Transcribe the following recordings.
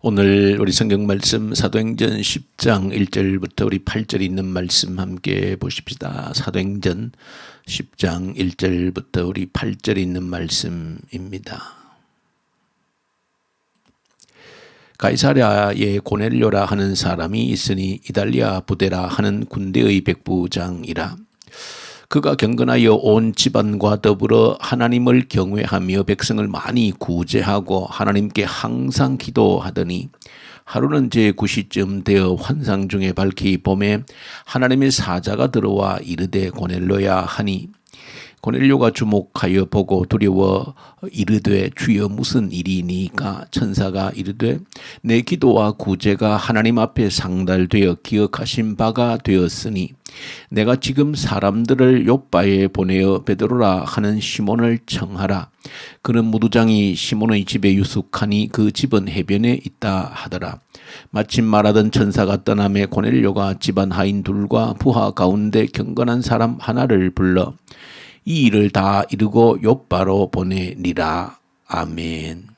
오늘 우리 성경 말씀 사도행전 10장 1절부터 우리 8절 있는 말씀 함께 보십시다. 사도행전 10장 1절부터 우리 8절 있는 말씀입니다. 가이사랴에 고넬료라 하는 사람이 있으니 이달리아 부대라 하는 군대의 백부장이라. 그가 경건하여 온 집안과 더불어 하나님을 경외하며 백성을 많이 구제하고 하나님께 항상 기도하더니 하루는 제9시쯤 되어 환상 중에 밝히 봄에 하나님의 사자가 들어와 이르되 고넬료야 하니 고넬료가 주목하여 보고 두려워 이르되 주여 무슨 일이니까 천사가 이르되 내 기도와 구제가 하나님 앞에 상달되어 기억하신 바가 되었으니 내가 지금 사람들을 욥바에 보내어 베드로라 하는 시몬을 청하라. 그는 무두장이 시몬의 집에 유숙하니 그 집은 해변에 있다 하더라. 마침 말하던 천사가 떠나매 고넬료가 집안 하인 둘과 부하 가운데 경건한 사람 하나를 불러 이 일을 다 이루고 욥바로 보내니라. 아멘.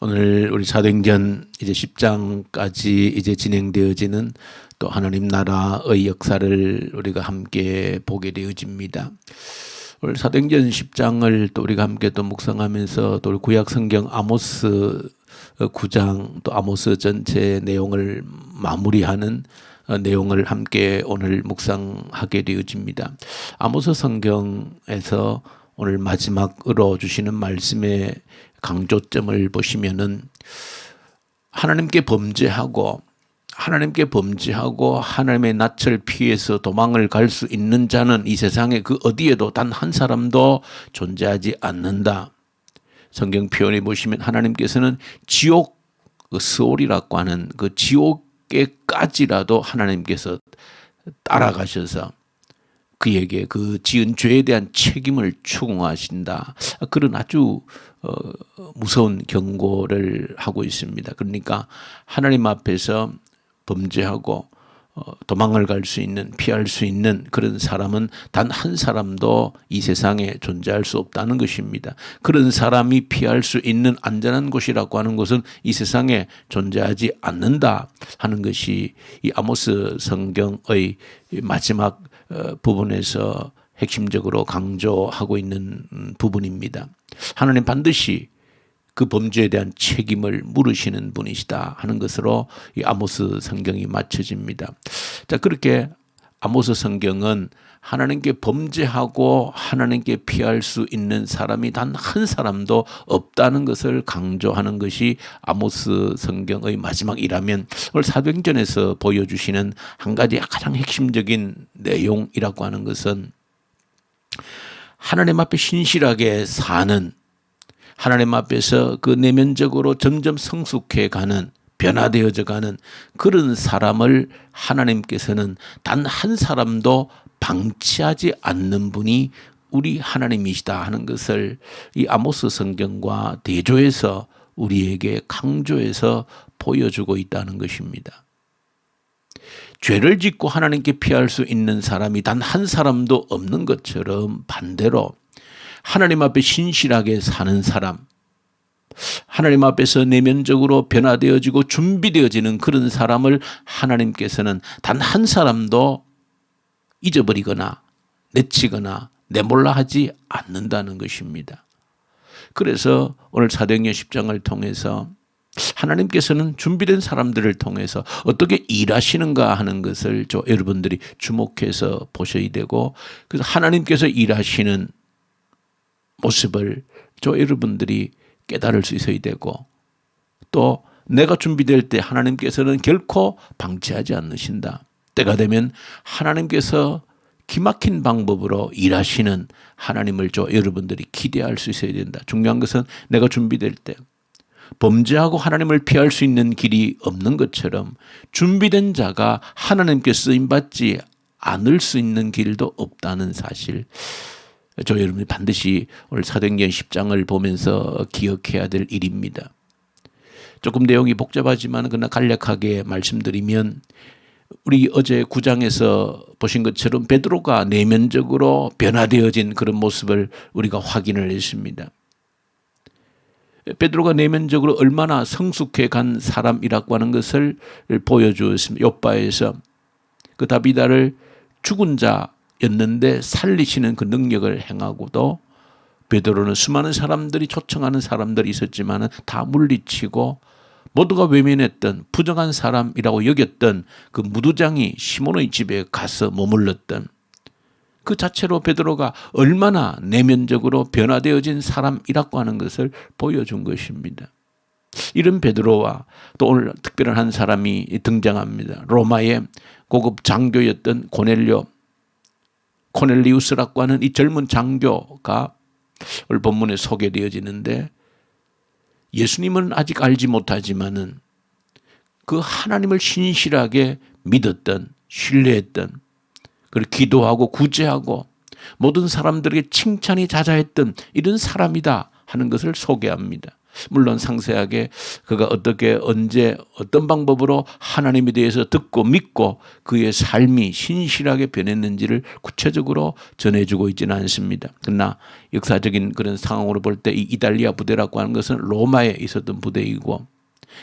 오늘 우리 사도행전 이제 10장까지 이제 진행되어지는 또 하나님 나라의 역사를 우리가 함께 보게 되어집니다. 오늘 사도행전 10장을 또 우리가 함께 또 묵상하면서 또 우리 구약 성경 아모스 9장 또 아모스 전체 내용을 마무리하는 내용을 함께 오늘 묵상하게 되어집니다. 아모스 성경에서 오늘 마지막으로 주시는 말씀의 강조점을 보시면은 하나님께 범죄하고 하나님의 낯을 피해서 도망을 갈 수 있는 자는 이 세상에 그 어디에도 단 한 사람도 존재하지 않는다. 성경 표현해 보시면 하나님께서는 지옥, 스올이라고 하는 그 지옥에까지라도 하나님께서 따라가셔서 그에게 그 지은 죄에 대한 책임을 추궁하신다. 그런 아주 무서운 경고를 하고 있습니다. 그러니까 하나님 앞에서 범죄하고 도망을 갈 수 있는, 피할 수 있는 그런 사람은 단 한 사람도 이 세상에 존재할 수 없다는 것입니다. 그런 사람이 피할 수 있는 안전한 곳이라고 하는 것은 이 세상에 존재하지 않는다 하는 것이 이 아모스 성경의 마지막 부분에서 핵심적으로 강조하고 있는 부분입니다. 하나님 반드시 그 범죄에 대한 책임을 물으시는 분이시다 하는 것으로 이 아모스 성경이 맞춰집니다. 자, 그렇게 아모스 성경은 하나님께 범죄하고 하나님께 피할 수 있는 사람이 단 한 사람도 없다는 것을 강조하는 것이 아모스 성경의 마지막이라면 오늘 사도행전에서 보여주시는 한 가지 가장 핵심적인 내용이라고 하는 것은 하나님 앞에 신실하게 사는, 하나님 앞에서 그 내면적으로 점점 성숙해가는, 변화되어져 가는 그런 사람을 하나님께서는 단 한 사람도 방치하지 않는 분이 우리 하나님이시다 하는 것을 이 아모스 성경과 대조해서 우리에게 강조해서 보여주고 있다는 것입니다. 죄를 짓고 하나님께 피할 수 있는 사람이 단 한 사람도 없는 것처럼 반대로 하나님 앞에 신실하게 사는 사람, 하나님 앞에서 내면적으로 변화되어지고 준비되어지는 그런 사람을 하나님께서는 단 한 사람도 잊어버리거나 내치거나 내몰라 하지 않는다는 것입니다. 그래서 오늘 사도행전 10장을 통해서 하나님께서는 준비된 사람들을 통해서 어떻게 일하시는가 하는 것을 여러분들이 주목해서 보셔야 되고, 그래서 하나님께서 일하시는 모습을 여러분들이 깨달을 수 있어야 되고, 또 내가 준비될 때 하나님께서는 결코 방치하지 않으신다. 때가 되면 하나님께서 기막힌 방법으로 일하시는 하나님을 여러분들이 기대할 수 있어야 된다. 중요한 것은 내가 준비될 때 범죄하고 하나님을 피할 수 있는 길이 없는 것처럼 준비된 자가 하나님께 쓰임받지 않을 수 있는 길도 없다는 사실, 여러분이 반드시 오늘 사도행전 10장을 보면서 기억해야 될 일입니다. 조금 내용이 복잡하지만 그러나 간략하게 말씀드리면 우리 어제 9장에서 보신 것처럼 베드로가 내면적으로 변화되어진 그런 모습을 우리가 확인을 했습니다. 베드로가 내면적으로 얼마나 성숙해 간 사람이라고 하는 것을 보여주었습니다. 욥바에서 그 다비다를 죽은 자였는데 살리시는 그 능력을 행하고도 베드로는 수많은 사람들이 초청하는 사람들이 있었지만 다 물리치고 모두가 외면했던 부정한 사람이라고 여겼던 그 무두장이 시몬의 집에 가서 머물렀던 그 자체로 베드로가 얼마나 내면적으로 변화되어진 사람이라고 하는 것을 보여준 것입니다. 이런 베드로와 또 오늘 특별한 한 사람이 등장합니다. 로마의 고급 장교였던 코넬리우스라고 하는 이 젊은 장교가 오늘 본문에 소개되어지는데 예수님은 아직 알지 못하지만은 그 하나님을 신실하게 믿었던, 신뢰했던, 그리고 기도하고 구제하고 모든 사람들에게 칭찬이 자자했던 이런 사람이다 하는 것을 소개합니다. 물론 상세하게 그가 어떻게 언제 어떤 방법으로 하나님에 대해서 듣고 믿고 그의 삶이 신실하게 변했는지를 구체적으로 전해주고 있지는 않습니다. 그러나 역사적인 그런 상황으로 볼 때 이 이달리아 부대라고 하는 것은 로마에 있었던 부대이고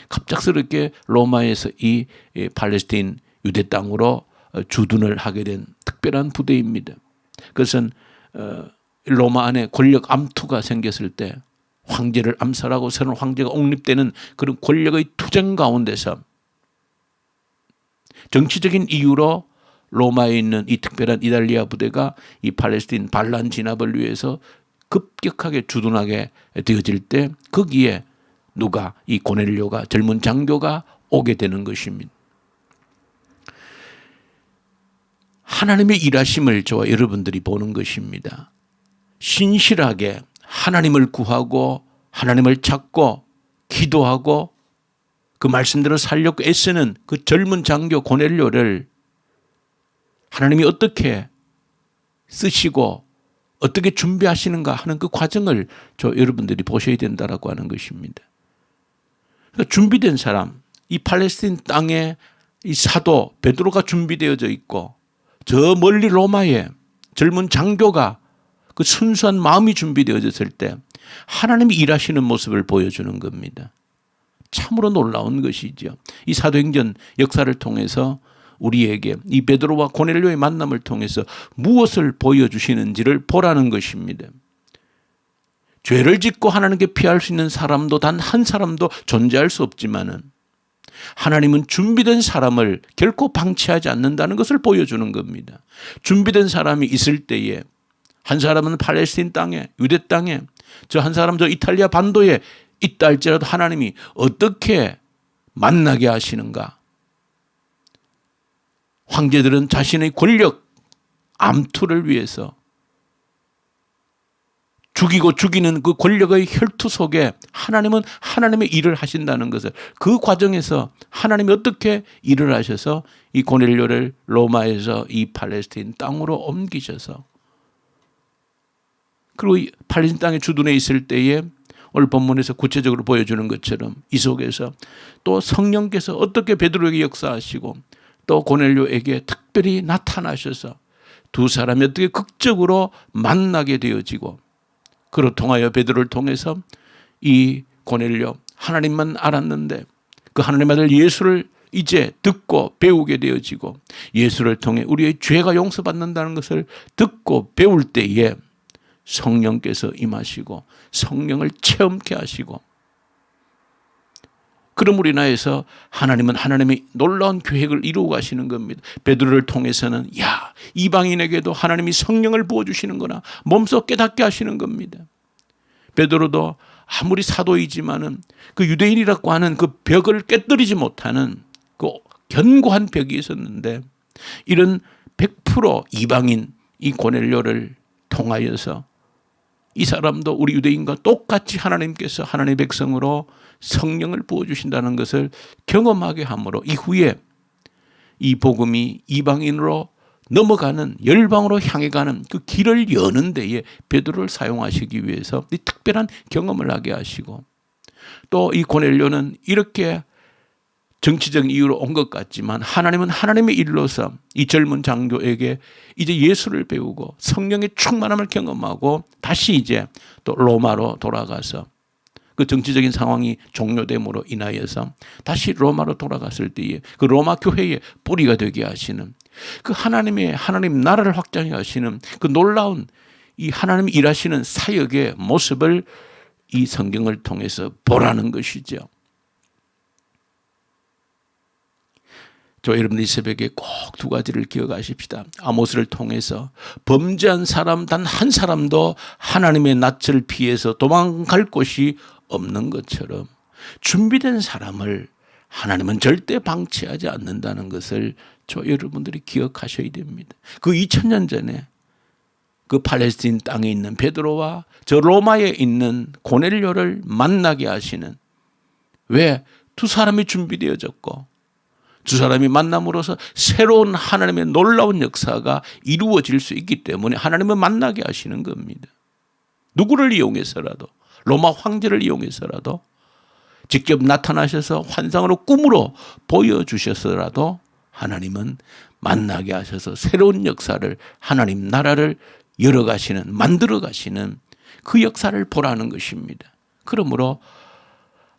갑작스럽게 로마에서 이 팔레스타인 유대 땅으로 주둔을 하게 된 특별한 부대입니다. 그것은 로마 안에 권력 암투가 생겼을 때 황제를 암살하고 새로운 황제가 옹립되는 그런 권력의 투쟁 가운데서 정치적인 이유로 로마에 있는 이 특별한 이달리아 부대가 이 팔레스타인 반란 진압을 위해서 급격하게 주둔하게 되어질 때 거기에 누가 이 고넬료가 젊은 장교가 오게 되는 것입니다. 하나님의 일하심을 저와 여러분들이 보는 것입니다. 신실하게 하나님을 구하고 하나님을 찾고 기도하고 그 말씀대로 살려고 애쓰는 그 젊은 장교 고넬료를 하나님이 어떻게 쓰시고 어떻게 준비하시는가 하는 그 과정을 여러분들이 보셔야 된다라고 하는 것입니다. 그러니까 준비된 사람, 이 팔레스타인 땅에 이 사도 베드로가 준비되어져 있고 저 멀리 로마에 젊은 장교가 그 순수한 마음이 준비되어졌을 때 하나님이 일하시는 모습을 보여주는 겁니다. 참으로 놀라운 것이죠. 이 사도행전 역사를 통해서 우리에게 이 베드로와 고넬료의 만남을 통해서 무엇을 보여주시는지를 보라는 것입니다. 죄를 짓고 하나님께 피할 수 있는 사람도 단 한 사람도 존재할 수 없지만은 하나님은 준비된 사람을 결코 방치하지 않는다는 것을 보여주는 겁니다. 준비된 사람이 있을 때에 한 사람은 팔레스타인 땅에, 유대 땅에, 저 한 사람 저 이탈리아 반도에 있다 할지라도 하나님이 어떻게 만나게 하시는가? 황제들은 자신의 권력 암투를 위해서 죽이고 죽이는 그 권력의 혈투 속에 하나님은 하나님의 일을 하신다는 것을, 그 과정에서 하나님이 어떻게 일을 하셔서 이 고넬료를 로마에서 이 팔레스타인 땅으로 옮기셔서, 그리고 이 팔레스타인 땅에 주둔해 있을 때에 오늘 본문에서 구체적으로 보여주는 것처럼 이 속에서 또 성령께서 어떻게 베드로에게 역사하시고 또 고넬료에게 특별히 나타나셔서 두 사람이 어떻게 극적으로 만나게 되어지고, 그로 통하여 베드로를 통해서 이 고넬료 하나님만 알았는데 그 하나님 아들 예수를 이제 듣고 배우게 되어지고, 예수를 통해 우리의 죄가 용서받는다는 것을 듣고 배울 때에 성령께서 임하시고 성령을 체험케 하시고, 그러므로 인하여서 하나님은 하나님의 놀라운 계획을 이루어 가시는 겁니다. 베드로를 통해서는 이방인에게도 하나님이 성령을 부어주시는구나 몸소 깨닫게 하시는 겁니다. 베드로도 아무리 사도이지만은 그 유대인이라고 하는 그 벽을 깨뜨리지 못하는 그 견고한 벽이 있었는데, 이런 100% 이방인 이 고넬료를 통하여서 이 사람도 우리 유대인과 똑같이 하나님께서 하나님의 백성으로 성령을 부어주신다는 것을 경험하게 함으로 이후에 이 복음이 이방인으로 넘어가는, 열방으로 향해 가는 그 길을 여는 데에 베드로를 사용하시기 위해서 이 특별한 경험을 하게 하시고, 또 이 고넬료는 이렇게 정치적인 이유로 온 것 같지만 하나님은 하나님의 일로서 이 젊은 장로에게 이제 예수를 배우고 성령의 충만함을 경험하고 다시 이제 또 로마로 돌아가서 그 정치적인 상황이 종료됨으로 인하여서 다시 로마로 돌아갔을 때에 그 로마 교회의 뿌리가 되게 하시는 그 하나님 나라를 확장해 가시는 그 놀라운 이 하나님이 일하시는 사역의 모습을 이 성경을 통해서 보라는 것이죠. 저 여러분들이 새벽에 꼭 두 가지를 기억하십시다. 아모스를 통해서 범죄한 사람 단 한 사람도 하나님의 낯을 피해서 도망갈 곳이 없는 것처럼 준비된 사람을 하나님은 절대 방치하지 않는다는 것을 저 여러분들이 기억하셔야 됩니다. 그 2000년 전에 그 팔레스틴 땅에 있는 베드로와 저 로마에 있는 고넬료를 만나게 하시는, 왜? 두 사람이 준비되어졌고 두 사람이 만남으로써 새로운 하나님의 놀라운 역사가 이루어질 수 있기 때문에 하나님은 만나게 하시는 겁니다. 누구를 이용해서라도, 로마 황제를 이용해서라도, 직접 나타나셔서 환상으로 꿈으로 보여주셔서라도 하나님은 만나게 하셔서 새로운 역사를, 하나님 나라를 열어가시는, 만들어가시는 그 역사를 보라는 것입니다. 그러므로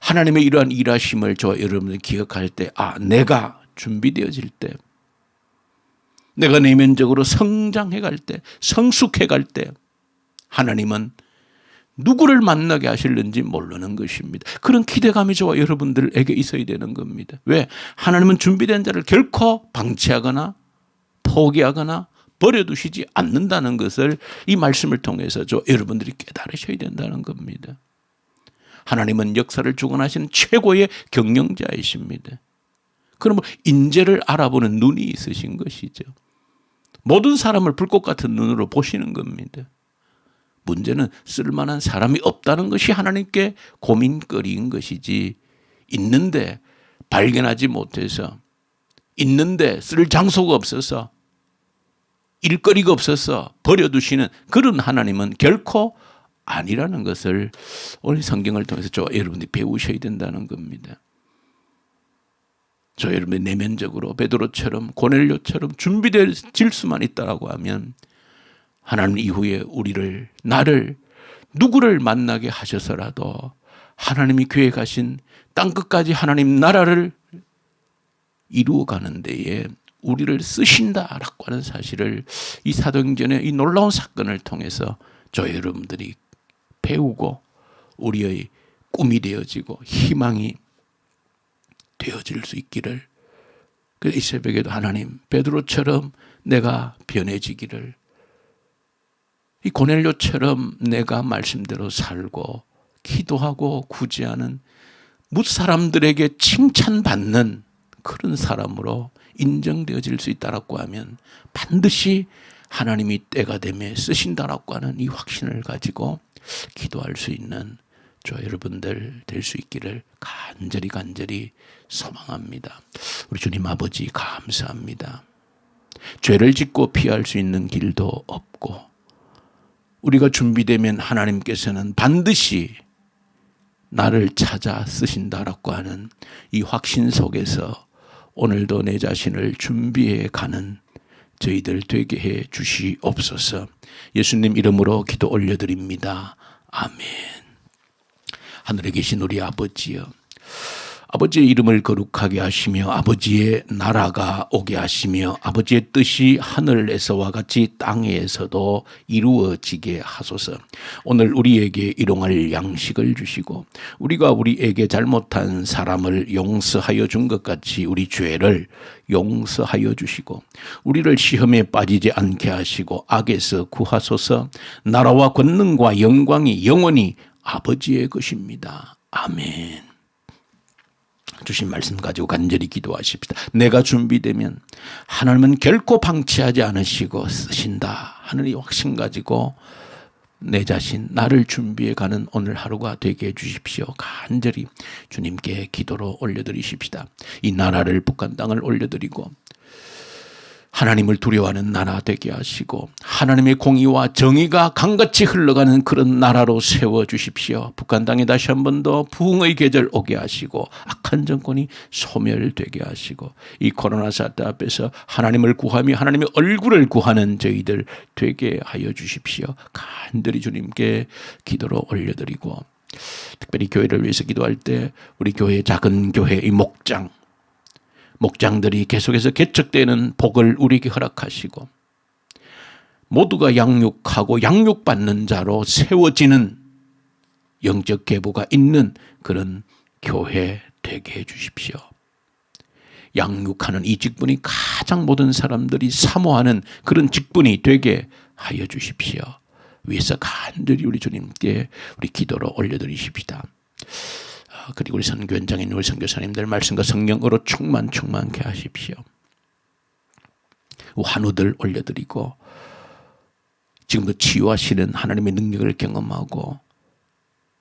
하나님의 이러한 일하심을 저 여러분들 기억할 때, 내가 준비되어질 때, 내가 내면적으로 성장해 갈 때, 성숙해 갈 때 하나님은 누구를 만나게 하실는지 모르는 것입니다. 그런 기대감이 저와 여러분들에게 있어야 되는 겁니다. 왜? 하나님은 준비된 자를 결코 방치하거나 포기하거나 버려두시지 않는다는 것을 이 말씀을 통해서 저 여러분들이 깨달으셔야 된다는 겁니다. 하나님은 역사를 주관하시는 최고의 경영자이십니다. 그러면 인재를 알아보는 눈이 있으신 것이죠. 모든 사람을 불꽃 같은 눈으로 보시는 겁니다. 문제는 쓸만한 사람이 없다는 것이 하나님께 고민거리인 것이지, 있는데 발견하지 못해서, 있는데 쓸 장소가 없어서, 일거리가 없어서 버려두시는 그런 하나님은 결코 아니라는 것을 오늘 성경을 통해서 저 여러분들이 배우셔야 된다는 겁니다. 저 여러분이 내면적으로 베드로처럼 고넬료처럼 준비될 수만 있다라고 하면 하나님 이후에 나를 누구를 만나게 하셔서라도 하나님이 계획하신 땅끝까지 하나님 나라를 이루어가는 데에 우리를 쓰신다라고 하는 사실을 이 사도행전의 이 놀라운 사건을 통해서 저 여러분들이 배우고 우리의 꿈이 되어지고 희망이 되어질 수 있기를, 이 새벽에도 하나님 베드로처럼 내가 변해지기를, 이 고넬료처럼 내가 말씀대로 살고 기도하고 구제하는 무사람들에게 칭찬받는 그런 사람으로 인정되어질 수 있다라고 하면 반드시 하나님이 때가 되면 쓰신다라고 하는 이 확신을 가지고 기도할 수 있는 저 여러분들 될 수 있기를 간절히 소망합니다. 우리 주님 아버지 감사합니다. 죄를 짓고 피할 수 있는 길도 없고 우리가 준비되면 하나님께서는 반드시 나를 찾아 쓰신다라고 하는 이 확신 속에서 오늘도 내 자신을 준비해 가는 저희들 되게 해 주시옵소서. 예수님 이름으로 기도 올려드립니다. 아멘. 하늘에 계신 우리 아버지여, 아버지의 이름을 거룩하게 하시며 아버지의 나라가 오게 하시며 아버지의 뜻이 하늘에서와 같이 땅에서도 이루어지게 하소서. 오늘 우리에게 일용할 양식을 주시고 우리가 우리에게 잘못한 사람을 용서하여 준 것 같이 우리 죄를 용서하여 주시고 우리를 시험에 빠지지 않게 하시고 악에서 구하소서. 나라와 권능과 영광이 영원히 아버지의 것입니다. 아멘. 주신 말씀 가지고 간절히 기도하십시다. 내가 준비되면 하나님은 결코 방치하지 않으시고 쓰신다 하는 이 확신 가지고 내 자신 나를 준비해 가는 오늘 하루가 되게 해주십시오. 간절히 주님께 기도로 올려드리십시다. 이 나라를 북한 땅을 올려드리고 하나님을 두려워하는 나라 되게 하시고 하나님의 공의와 정의가 강같이 흘러가는 그런 나라로 세워주십시오. 북한 땅에 다시 한 번 더 부흥의 계절 오게 하시고 악한 정권이 소멸되게 하시고 이 코로나 사태 앞에서 하나님을 구하며 하나님의 얼굴을 구하는 저희들 되게 하여 주십시오. 간절히 주님께 기도로 올려드리고 특별히 교회를 위해서 기도할 때 우리 교회 작은 교회의 목장들이 계속해서 개척되는 복을 우리에게 허락하시고 모두가 양육하고 양육받는 자로 세워지는 영적 계보가 있는 그런 교회 되게 해 주십시오. 양육하는 이 직분이 가장 모든 사람들이 사모하는 그런 직분이 되게 하여 주십시오. 위에서 간절히 우리 주님께 우리 기도로 올려드리십시다. 그리고 우리 선교원장인 우리 선교사님들 말씀과 성령으로 충만케 하십시오. 환우들 올려드리고 지금도 치유하시는 하나님의 능력을 경험하고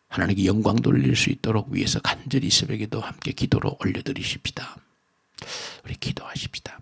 하나님께 영광 돌릴 수 있도록 위에서 간절히 새벽에도 함께 기도로 올려드리십시다. 우리 기도하십시다.